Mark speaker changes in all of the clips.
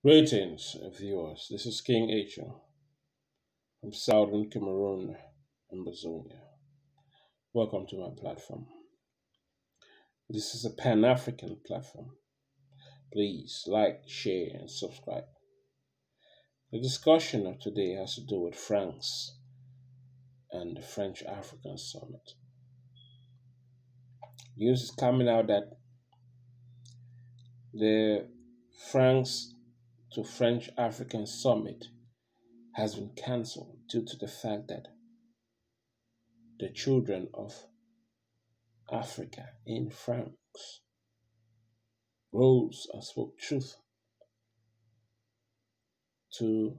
Speaker 1: Greetings, viewers. This is King H from Southern Cameroon, Amazonia. Welcome to my platform. This is a Pan-African platform. Please like, share, and subscribe. The discussion of today has to do with France and the French-African Summit. News is coming out that the France to French-African Summit has been cancelled due to the fact that the children of Africa in France rose and spoke truth to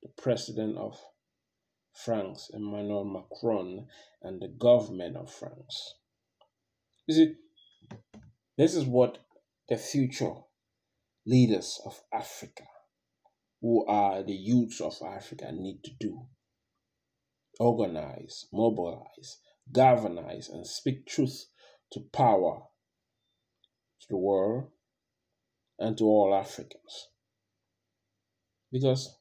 Speaker 1: the president of France, Emmanuel Macron, and the government of France. You see, this is what the future leaders of Africa, who are the youths of Africa, need to do. Organize, mobilize, galvanize, and speak truth to power, to the world, and to all Africans. Because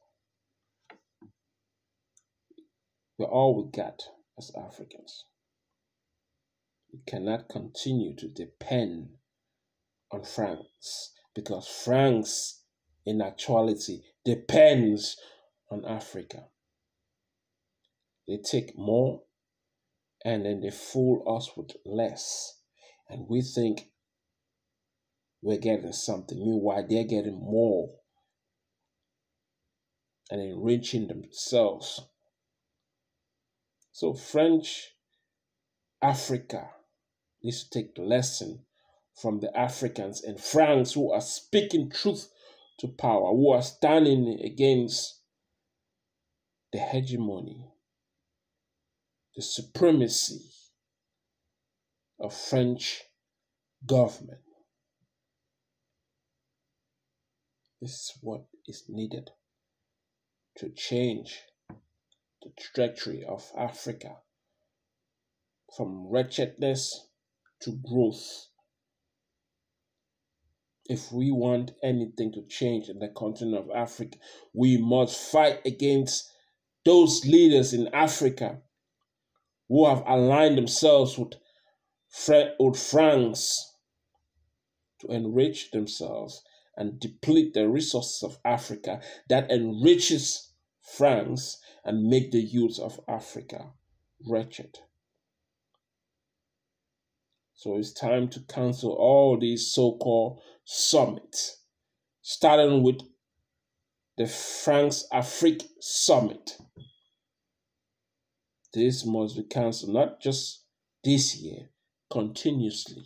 Speaker 1: we're all we got as Africans. We cannot continue to depend on France, because France, in actuality, depends on Africa. They take more and then they fool us with less. And we think we're getting something. Meanwhile, they're getting more and enriching themselves. So French Africa needs to take the lesson from the Africans in France who are speaking truth to power, who are standing against the hegemony, the supremacy of French government. This is what is needed to change the trajectory of Africa from wretchedness to growth. If we want anything to change in the continent of Africa, we must fight against those leaders in Africa who have aligned themselves with France to enrich themselves and deplete the resources of Africa that enriches France and make the youth of Africa wretched. So it's time to cancel all these so-called summits, starting with the FranceAfrique Summit. This must be cancelled, not just this year, continuously.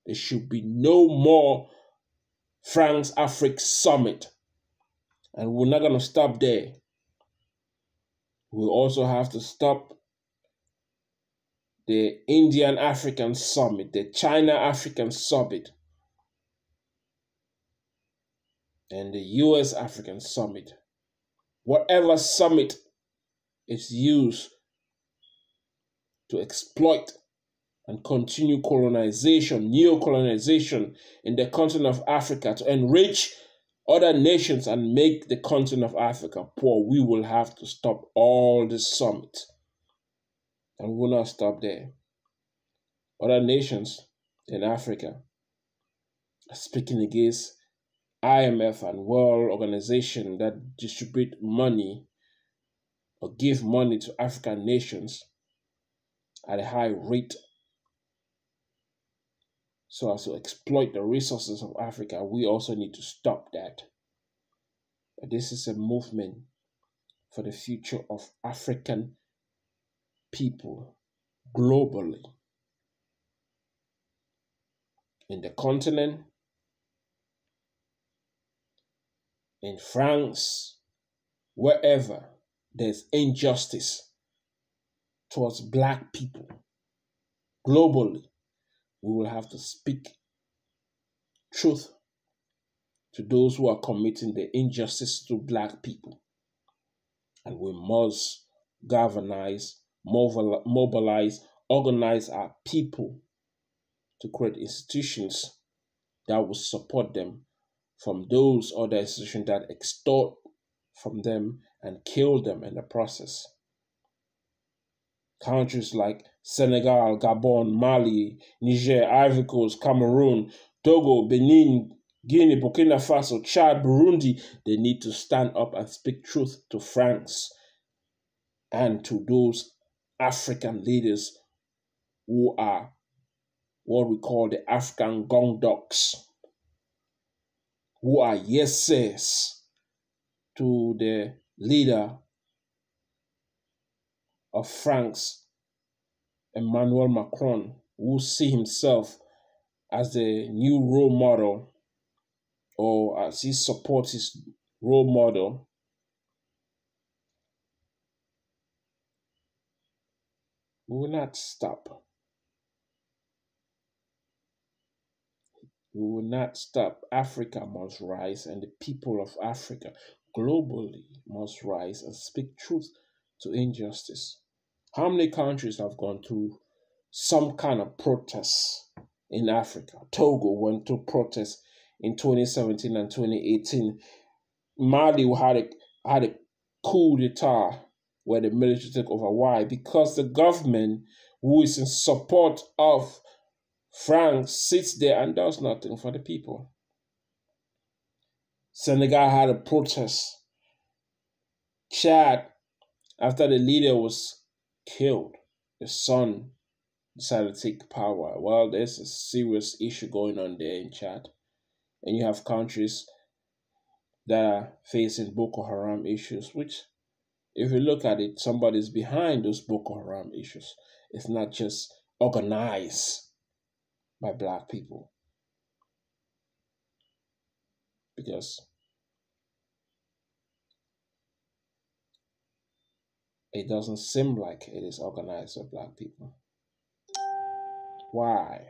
Speaker 1: There should be no more FranceAfrique Summit. And we're not going to stop there. We'll also have to stop the Indian African Summit, the China African Summit, and the US African Summit. Whatever summit is used to exploit and continue colonization, neo-colonization in the continent of Africa to enrich other nations and make the continent of Africa poor, we will have to stop all the summits. And we will not stop there. Other nations in Africa are speaking against IMF and World Organization that distribute money or give money to African nations at a high rate so as to exploit the resources of Africa. We also need to stop that. But this is a movement for the future of African people globally, in the continent, in France, wherever there's injustice towards Black people globally, we will have to speak truth to those who are committing the injustice to Black people. And we must galvanize, mobilize, organize our people to create institutions that will support them from those other institutions that extort from them and kill them in the process. Countries like Senegal, Gabon, Mali, Niger, Ivory Coast, Cameroon, Togo, Benin, Guinea, Burkina Faso, Chad, Burundi, they need to stand up and speak truth to France and to those African leaders who are what we call the African gong dogs, who are yes sirs to the leader of France, Emmanuel Macron, who see himself as the new role model, or as he supports his role model. We will not stop. We will not stop. Africa must rise, and the people of Africa globally must rise and speak truth to injustice. How many countries have gone through some kind of protests in Africa? Togo went through protests in 2017 and 2018. Mali had a coup d'etat where the military took over. Why? Because the government, who is in support of France, sits there and does nothing for the people. Senegal had a protest. Chad, after the leader was killed, the son decided to take power. Well, there's a serious issue going on there in Chad. And you have countries that are facing Boko Haram issues, which, if you look at it, somebody's behind those Boko Haram issues. It's not just organized by Black people. Because it doesn't seem like it is organized by Black people. Why?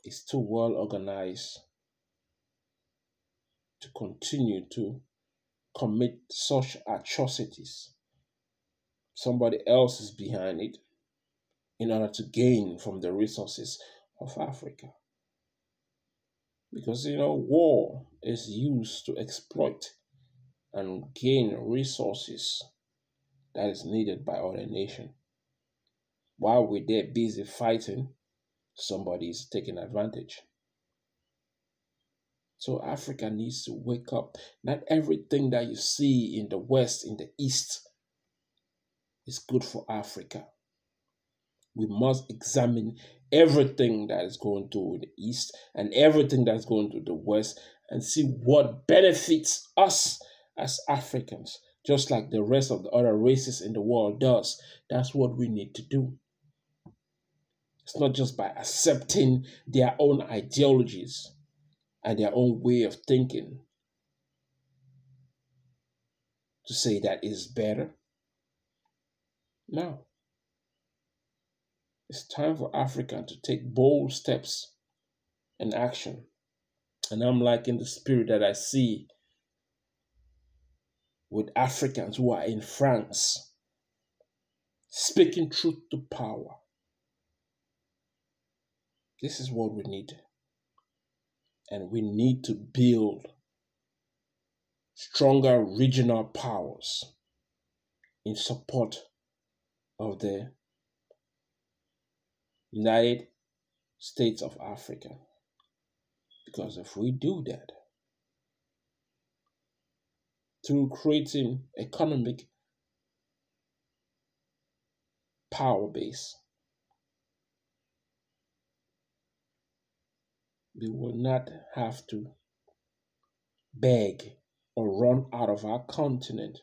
Speaker 1: It's too well organized to continue to commit such atrocities. Somebody else is behind it in order to gain from the resources of Africa. Because, war is used to exploit and gain resources that is needed by other nations. While we're there busy fighting, somebody is taking advantage. So Africa needs to wake up. Not everything that you see in the West, in the East, is good for Africa. We must examine everything that is going to the East and everything that's going to the West and see what benefits us as Africans, just like the rest of the other races in the world does. That's what we need to do. It's not just by accepting their own ideologies and their own way of thinking to say that is better. No. It's time for Africa to take bold steps and action. And I'm liking the spirit that I see with Africans who are in France, speaking truth to power. This is what we need. And we need to build stronger regional powers in support of the United States of Africa. Because if we do that, through creating economic power base, we will not have to beg or run out of our continent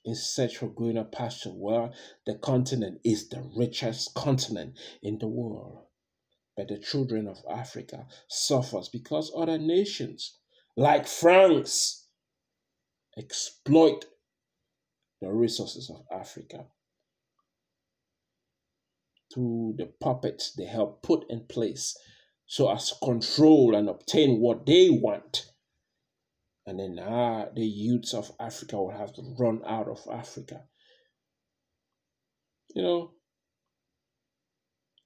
Speaker 1: in search for greener pasture, where the continent is the richest continent in the world. But the children of Africa suffers because other nations like France exploit the resources of Africa through the puppets they help put in place so as to control and obtain what they want. And then the youths of Africa will have to run out of Africa. In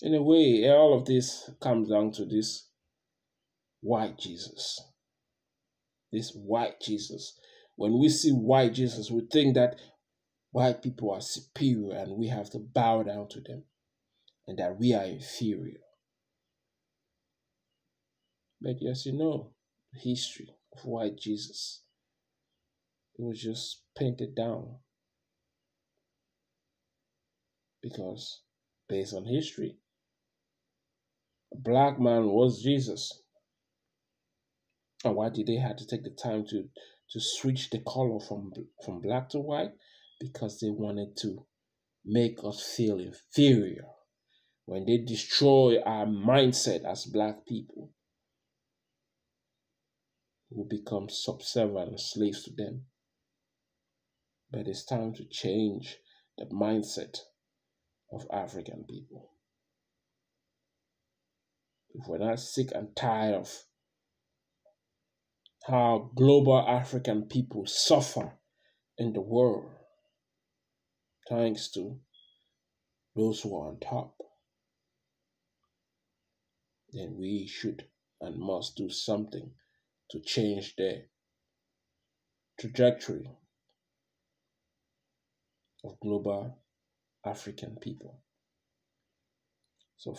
Speaker 1: a way, all of this comes down to this white Jesus. this white Jesus. When we see white Jesus, we think that white people are superior and we have to bow down to them and that we are inferior. But yes, the history of white Jesus, it was just painted down because based on history, a black man was Jesus. And why did they have to take the time to switch the color from black to white? Because they wanted to make us feel inferior. When they destroy our mindset as black people, we become subservient and slaves to them. But it's time to change the mindset of African people. If we're not sick and tired of how global African people suffer in the world, thanks to those who are on top, then we should and must do something to change the trajectory of global African people. So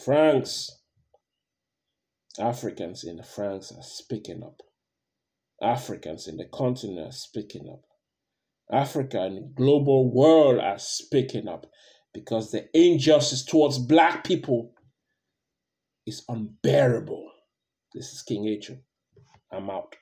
Speaker 1: Africans in France are speaking up. Africans in the continent are speaking up. Africa and the global world are speaking up because the injustice towards black people is unbearable. This is King H. I'm out.